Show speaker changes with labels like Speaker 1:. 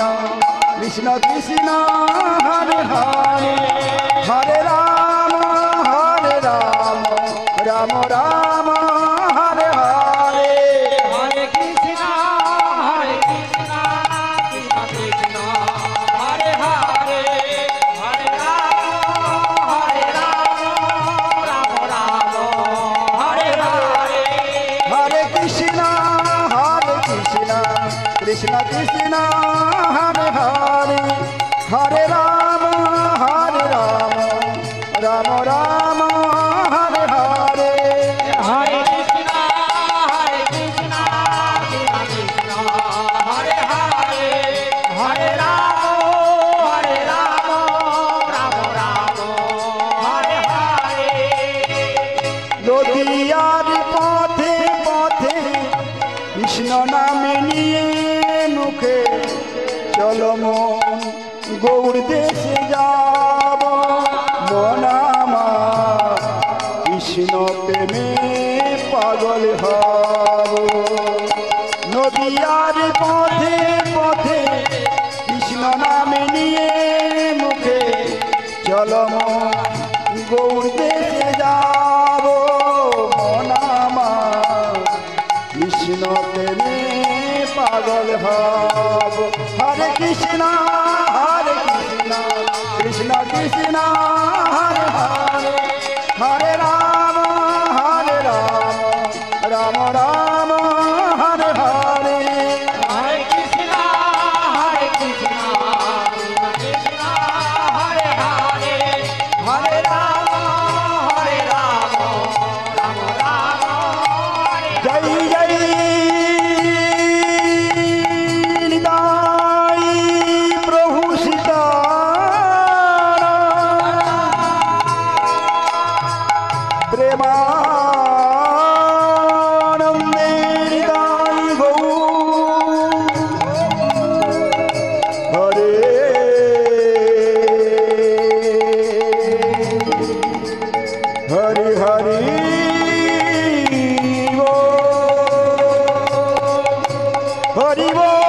Speaker 1: कृष्ण कृष्ण हरे हरे हरे राम राम राम हरे हरे
Speaker 2: हरे कृष्ण कृष्ण कृष्ण हरे हरे हरे राम राम राम हरे हरे
Speaker 1: हरे कृष्ण कृष्ण कृष्ण हरे हरे हरे राम राम राम हरे हरे
Speaker 2: हरे कृष्ण कृष्ण कृष्ण हरे हरे हरे राम राम राम हरे हरे
Speaker 1: नदियार पथे पथे कृष्ण नाम निये मुखे चलो मन गौर देशे যাব मन আমার কৃষ্ণ প্রেমে পাগল হব নদিয়ার পথে পথে কৃষ্ণ নাম নিয়ে মুখে চলো মন গৌর দেশে যাব মন আমার কৃষ্ণ প্রেমে পাগল হব হরে কৃষ্ণ কৃষ্ণ কৃষ্ণ হরে হরে হরে রাম রাম রাম হরে হরে
Speaker 2: हरे कृष्ण कृष्ण कृष्ण हरे हरे हरे राम राम राम हरे
Speaker 1: जय जय निताई प्रभु सीताराम प्रेमानंदे निताई गौर हरे हरि हरि बोल हरि बोल